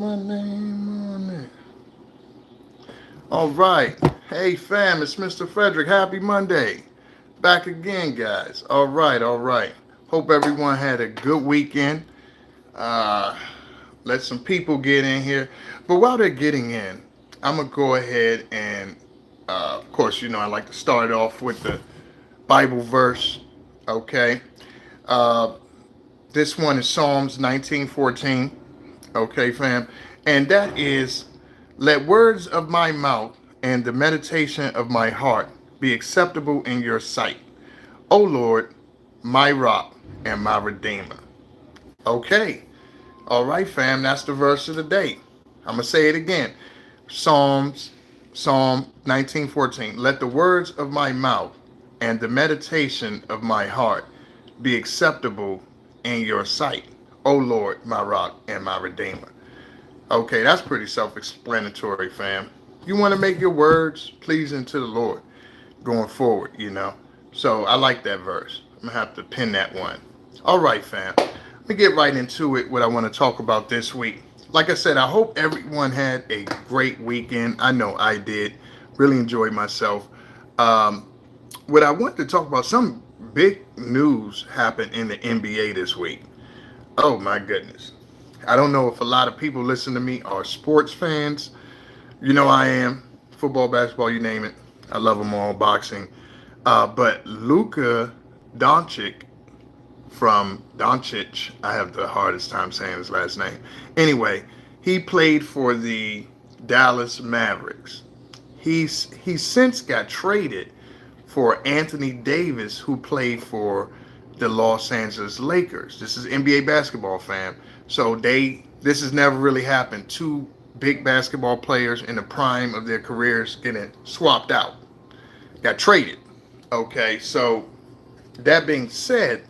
My name on it. All right. Hey, fam, it's Mr. Frederick. Happy Monday. Back again, guys. All right, all right. Hope everyone had a good weekend. Uh, let some people get in here. But while they're getting in, I'm going to go ahead and, of course, I like to start off with the Bible verse. Okay. Uh, this one is Psalms 19:14. Okay, fam. And that is, let words of my mouth and the meditation of my heart be acceptable in your sight, O Lord, my rock and my redeemer. Okay. All right, fam. That's the verse of the day. I'm going to say it again. Psalms, Psalm 19:14. Let the words of my mouth and the meditation of my heart be acceptable in your sight, O Lord, my rock and my redeemer. Okay, that's pretty self-explanatory, fam. You want to make your words pleasing to the Lord going forward. So I like that verse. I'm gonna have to pin that one. All right, fam. Let me get right into it. What I want to talk about this week. Like I said, I hope everyone had a great weekend. I know I did. Really enjoyed myself. Um, what I want to talk about, some big news happened in the NBA this week. Oh my goodness. I don't know if a lot of people listen to me are sports fans. You know I am. Football, basketball, you name it. I love them all. Boxing. But Luka Doncic from Doncic, I have the hardest time saying his last name. Anyway, he played for the Dallas Mavericks. He's since got traded for Anthony Davis, who played for the Los Angeles Lakers. This is NBA basketball, fam. So this has never really happened. Two big basketball players in the prime of their careers getting swapped out, got traded. Okay, so that being said,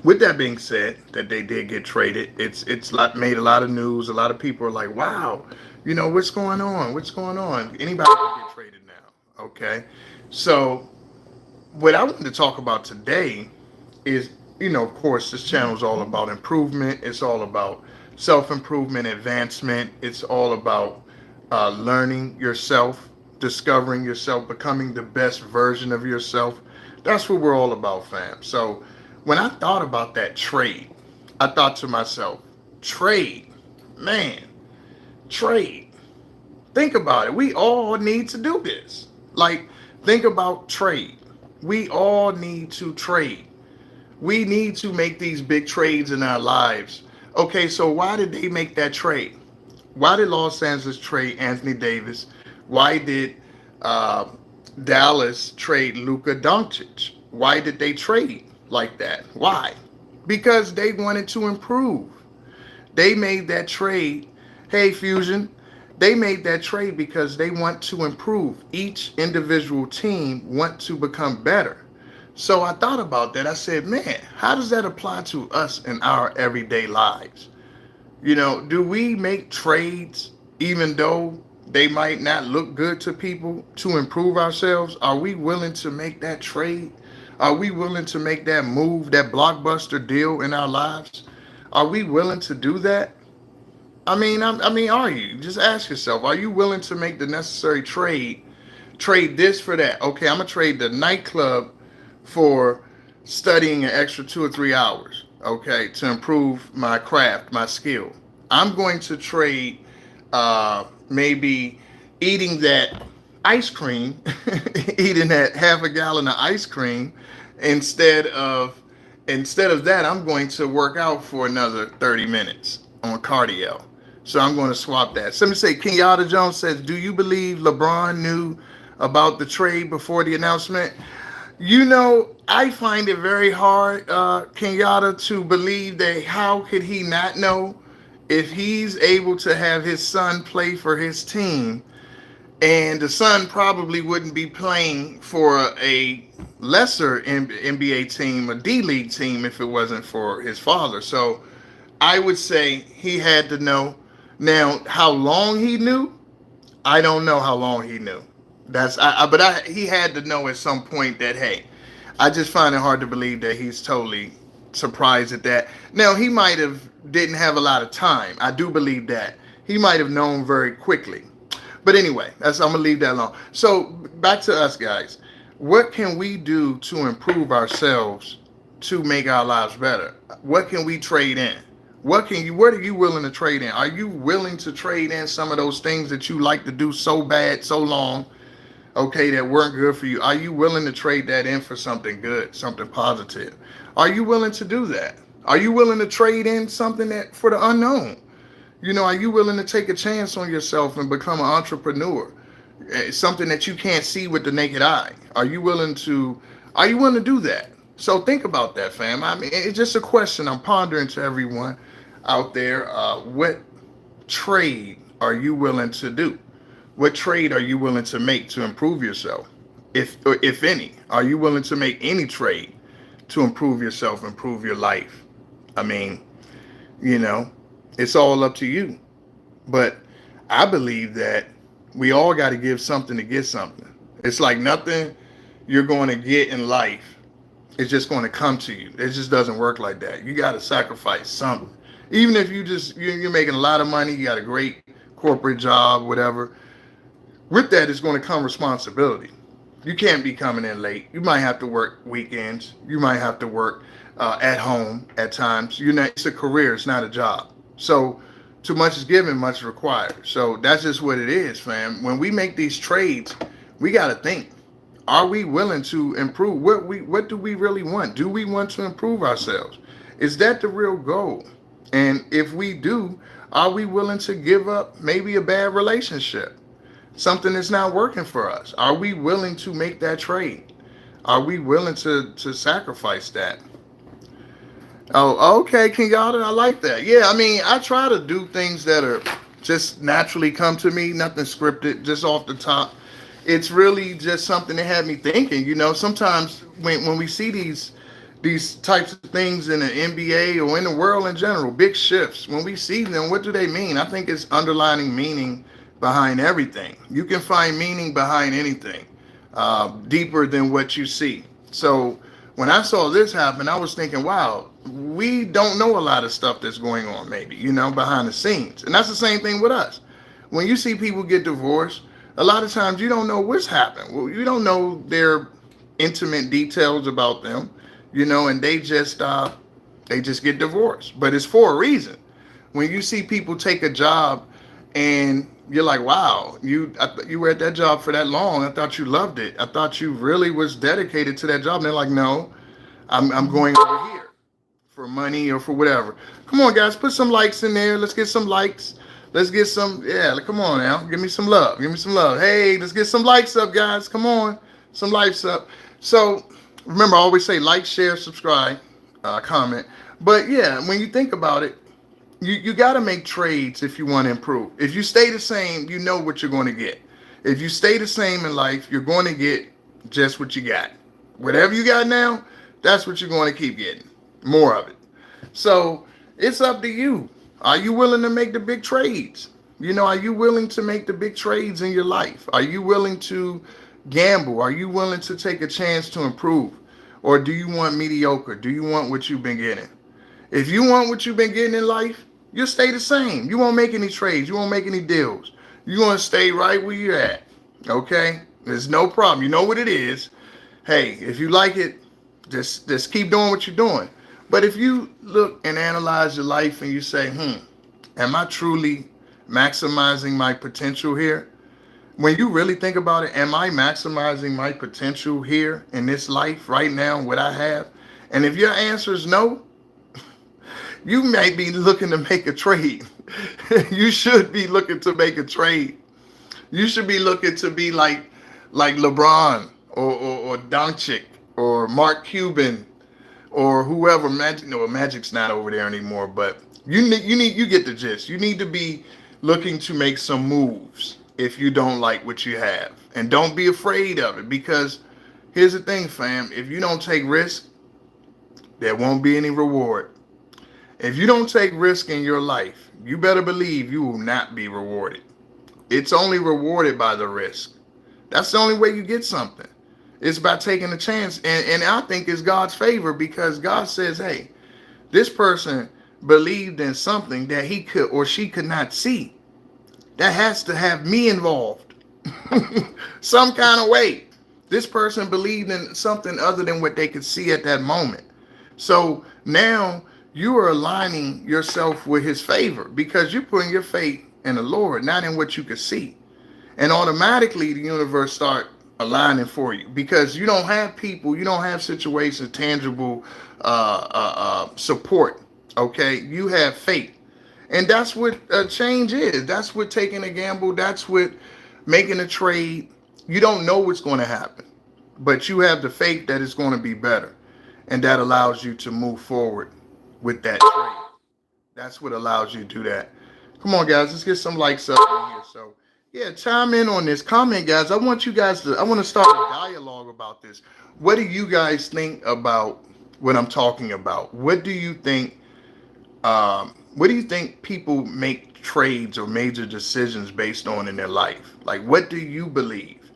with that being said, that they did get traded, made a lot of news. A lot of people are like, "Wow, what's going on? What's going on? Anybody can get traded now." Okay, so what I wanted to talk about today is, of course, this channel is all about improvement. It's all about self-improvement, advancement. It's all about learning yourself, discovering yourself, becoming the best version of yourself. That's what we're all about, fam. So when I thought about that trade, I thought to myself, trade, man, trade. Think about it. We all need to do this. Like, think about trade. We all need to trade. We need to make these big trades in our lives. Okay, so why did they make that trade? Why did Los Angeles trade Anthony Davis? Why did uh, Dallas trade Luka Doncic? Why did they trade like that? Why? Because they wanted to improve. They made that trade. Hey, Fusion. They made that trade because they want to improve. Each individual team want to become better. So I thought about that. I said, man, how does that apply to us in our everyday lives? Do we make trades even though they might not look good to people to improve ourselves? Are we willing to make that trade? Are we willing to make that move, that blockbuster deal in our lives? Are we willing to do that? Are you? Just ask yourself, are you willing to make the necessary trade? Trade this for that. Okay, I'm going to trade the nightclub for studying an extra 2 or 3 hours, okay, to improve my craft, my skill. I'm going to trade maybe eating that ice cream, eating that half a gallon of ice cream, instead of that, I'm going to work out for another 30 minutes on cardio. So I'm going to swap that. Somebody say, Kenyatta Jones says, do you believe LeBron knew about the trade before the announcement? I find it very hard, Kenyatta, to believe that how could he not know if he's able to have his son play for his team, and the son probably wouldn't be playing for a lesser NBA team, a D League team, if it wasn't for his father. So I would say he had to know. Now, how long he knew, I don't know how long he knew. He had to know at some point that, hey, I just find it hard to believe that he's totally surprised at that. Now he might have didn't have a lot of time. I do believe that he might have known very quickly. But anyway, I'm gonna leave that alone. So back to us guys. What can we do to improve ourselves to make our lives better? What can we trade in? What are you willing to trade in? Are you willing to trade in some of those things that you like to do so bad, so long, okay, that weren't good for you? Are you willing to trade that in for something good, something positive? Are you willing to do that? Are you willing to trade in something that for the unknown? Are you willing to take a chance on yourself and become an entrepreneur? Something that you can't see with the naked eye. Are you willing to do that? So think about that, fam. I mean, it's just a question I'm pondering to everyone out there. What trade are you willing to do? What trade are you willing to make to improve yourself? If any, are you willing to make any trade to improve yourself, improve your life? I mean, it's all up to you. But I believe that we all got to give something to get something. It's like nothing you're going to get in life is just going to come to you. It just doesn't work like that. You got to sacrifice something. Even if you're making a lot of money, you got a great corporate job, whatever. With that is going to come responsibility. You can't be coming in late. You might have to work weekends. You might have to work at home at times. It's a career. It's not a job. So too much is given, much is required. So that's just what it is, fam. When we make these trades, we got to think. Are we willing to improve? What do we really want? Do we want to improve ourselves? Is that the real goal? And if we do, are we willing to give up maybe a bad relationship? Something that's not working for us? Are we willing to make that trade? Are we willing to sacrifice that? Oh, okay, Kenyatta, I like that. Yeah, I mean, I try to do things that are just naturally come to me, nothing scripted, just off the top. It's really just something that had me thinking. Sometimes when we see these types of things in the NBA or in the world in general, big shifts, when we see them, what do they mean? I think it's underlining meaning behind everything. You can find meaning behind anything, deeper than what you see. So when I saw this happen, I was thinking, wow, we don't know a lot of stuff that's going on, maybe, behind the scenes. And that's the same thing with us. When you see people get divorced, a lot of times you don't know what's happened. Well, you don't know their intimate details about them, and they just get divorced. But it's for a reason. When you see people take a job and you're like, wow, you were at that job for that long. I thought you loved it. I thought you really was dedicated to that job. And they're like, no, I'm going over here for money or for whatever. Come on, guys, put some likes in there. Let's get some likes. Let's get some, come on now. Give me some love. Give me some love. Hey, let's get some likes up, guys. Come on. Some likes up. So remember, I always say like, share, subscribe, comment. But yeah, when you think about it, you got to make trades if you want to improve. If you stay the same, you know what you're going to get. If you stay the same in life, you're going to get just what you got. Whatever you got now, that's what you're going to keep getting. More of it. So it's up to you. Are you willing to make the big trades? Are you willing to make the big trades in your life? Are you willing to gamble? Are you willing to take a chance to improve? Or do you want mediocre? Do you want what you've been getting? If you want what you've been getting in life, you'll stay the same. You won't make any trades. You won't make any deals. You're going to stay right where you're at. Okay? There's no problem. You know what it is. Hey, if you like it, just keep doing what you're doing. But if you look and analyze your life and you say, am I truly maximizing my potential here? When you really think about it, am I maximizing my potential here in this life right now, what I have? And if your answer is no, you may be looking to make a trade. You should be looking to make a trade. You should be looking to be like LeBron or Doncic or Mark Cuban or whoever. Magic's not over there anymore, but you get the gist. You need to be looking to make some moves if you don't like what you have, and don't be afraid of it, because here's the thing, fam. If you don't take risk, there won't be any reward. If you don't take risk in your life, you better believe you will not be rewarded. It's only rewarded by the risk. That's the only way you get something. It's by taking a chance. And I think it's God's favor, because God says, hey, This person believed in something that he could or she could not see. That has to have me involved. Some kind of way. This person believed in something other than what they could see at that moment. So now you are aligning yourself with his favor because you're putting your faith in the Lord, not in what you could see. And automatically the universe start aligning for you because you don't have people, you don't have situations, tangible support. Okay, you have faith, and that's what a change is. That's what taking a gamble. That's what making a trade. You don't know what's going to happen, but you have the faith that it's going to be better, and that allows you to move forward with that trade. That's what allows you to do that. Come on, guys, let's get some likes up in here. So, yeah, chime in on this. Comment, guys. I want to start a dialogue about this. What do you guys think about what I'm talking about? What do you think people make trades or major decisions based on in their life? Like, what do you believe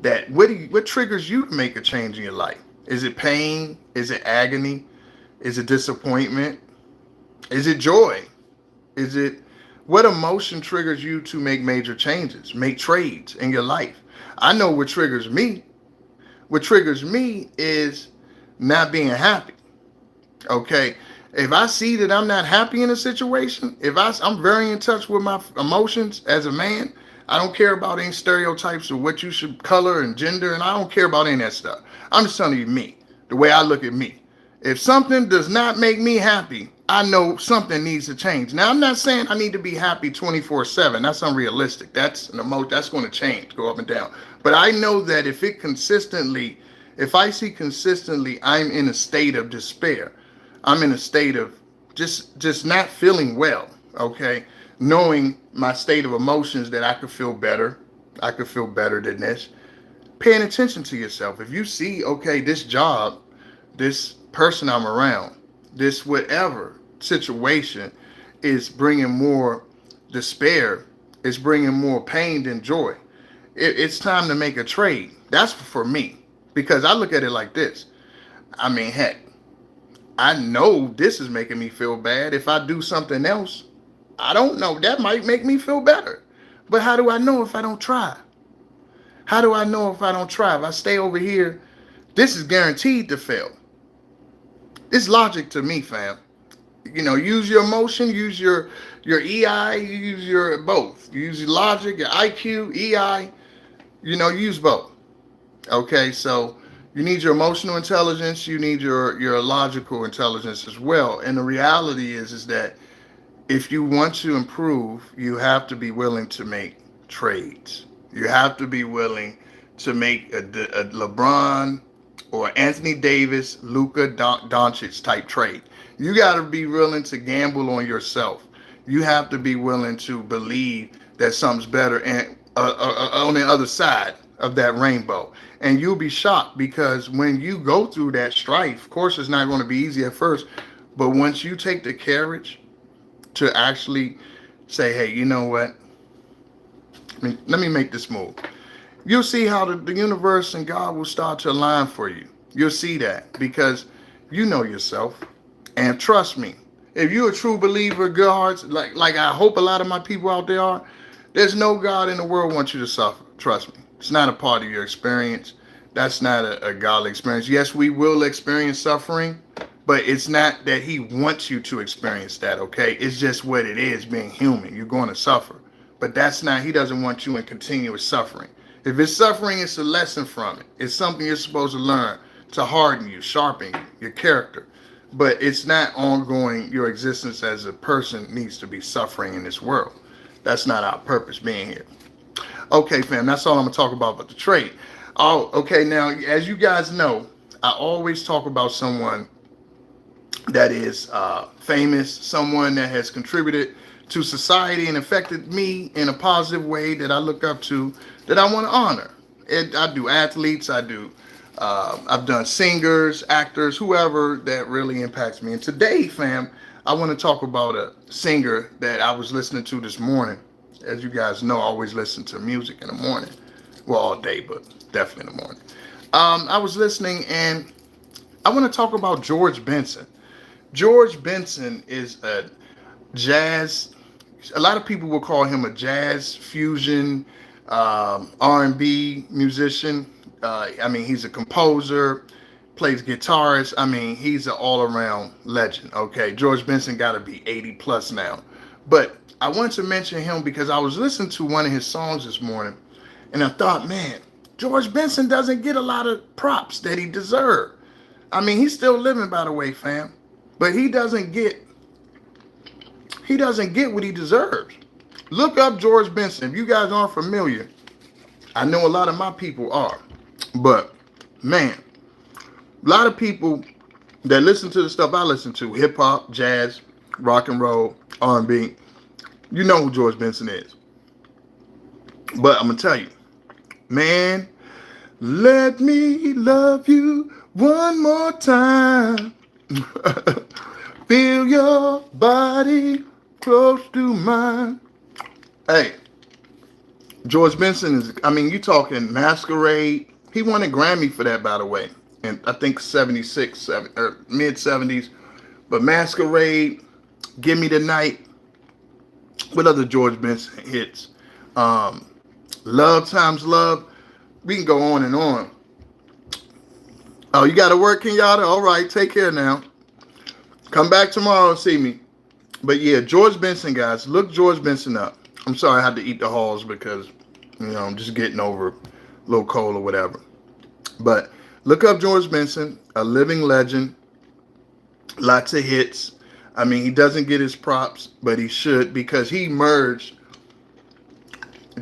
that, what triggers you to make a change in your life? Is it pain? Is it agony? Is it disappointment? Is it joy? Is it, what emotion triggers you to make major changes, make trades in your life? I know what triggers me. What triggers me is not being happy. Okay. If I see that I'm not happy in a situation, I'm very in touch with my emotions as a man, I don't care about any stereotypes of what you should color and gender, and I don't care about any of that stuff. I'm just telling you me, the way I look at me. If something does not make me happy, I know something needs to change. Now, I'm not saying I need to be happy 24/7. That's unrealistic. That's an emotion that's going to change, go up and down. But I know that if I see consistently I'm in a state of despair, I'm in a state of just not feeling well, okay? Knowing my state of emotions that I could feel better. I could feel better than this. Paying attention to yourself. If you see, okay, this job, this person I'm around, this whatever situation is bringing more despair, it's bringing more pain than joy. It's time to make a trade. That's for me. Because I look at it like this. I mean, heck, I know this is making me feel bad. If I do something else, I don't know, that might make me feel better. But how do I know if I don't try? How do I know if I don't try? If I stay over here, this is guaranteed to fail. It's logic to me, fam. You know, use your emotion, use your EI, use your both. Use your logic, your IQ, EI, use both. Okay, so you need your emotional intelligence, you need your logical intelligence as well. And the reality is that if you want to improve, you have to be willing to make trades. You have to be willing to make a LeBron or Anthony Davis, Luka Doncic type trade. You got to be willing to gamble on yourself. You have to be willing to believe that something's better and on the other side of that rainbow. And you'll be shocked because when you go through that strife, of course, it's not going to be easy at first, but once you take the courage to actually say, hey, you know what? Let me make this move. You'll see how the universe and God will start to align for you. You'll see that because you know yourself. And trust me, if you're a true believer, good hearts, like I hope a lot of my people out there are, there's no God in the world wants you to suffer. Trust me. It's not a part of your experience. That's not a godly experience. Yes, we will experience suffering, but it's not that he wants you to experience that, okay? It's just what it is being human. You're going to suffer. But he doesn't want you in continuous suffering. If it's suffering, it's a lesson from it. It's something you're supposed to learn to harden you, sharpen you, your character. But it's not ongoing. Your existence as a person needs to be suffering in this world. That's not our purpose being here. Okay, fam, that's all I'm going to talk about the trade. Oh, okay, now, as you guys know, I always talk about someone that is famous, someone that has contributed to society and affected me in a positive way that I look up to, that I want to honor. I do athletes, I've done singers, actors, whoever that really impacts me. And today, fam, I want to talk about a singer that I was listening to this morning. As you guys know, I always listen to music in the morning. Well, all day, but definitely in the morning. I was listening, and I want to talk about George Benson. George Benson is a jazz. A lot of people will call him a jazz fusion R&B musician. I mean, he's a composer, plays guitarist. I mean, he's an all-around legend. Okay, George Benson got to be 80 plus now. But I wanted to mention him because I was listening to one of his songs this morning, and I thought, man, George Benson doesn't get a lot of props that he deserves. I mean, he's still living, by the way, fam, but he doesn't get what he deserves. Look up George Benson. If you guys aren't familiar, I know a lot of my people are, but man, a lot of people that listen to the stuff I listen to, hip hop, jazz, rock and roll, R&B, you know who George Benson is. But I'm gonna tell you, man, let me love you one more time. Feel your body close to mine. Hey, George Benson is, I mean, you talking Masquerade. He won a Grammy for that, by the way. And I think 76, or mid 70s. But Masquerade, Give Me the Night. What other George Benson hits? Love Times Love. We can go on and on. Oh, you got to work, Kenyatta? All right, take care now. Come back tomorrow and see me. But yeah, George Benson, guys. Look George Benson up. I'm sorry I had to eat the halls because, you know, I'm just getting over a little cold or whatever. But look up George Benson, a living legend. Lots of hits. I mean, he doesn't get his props, but he should because he merged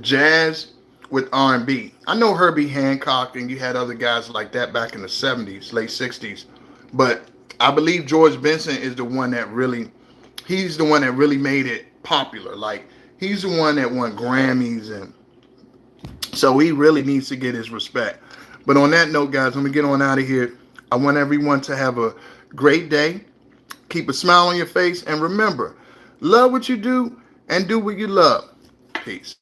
jazz with R&B. I know Herbie Hancock and you had other guys like that back in the 70s, late 60s. But I believe George Benson is the one that really, he's the one that really made it popular. Like, he's the one that won Grammys, and so he really needs to get his respect. But on that note, guys, let me get on out of here. I want everyone to have a great day. Keep a smile on your face. And remember, love what you do and do what you love. Peace.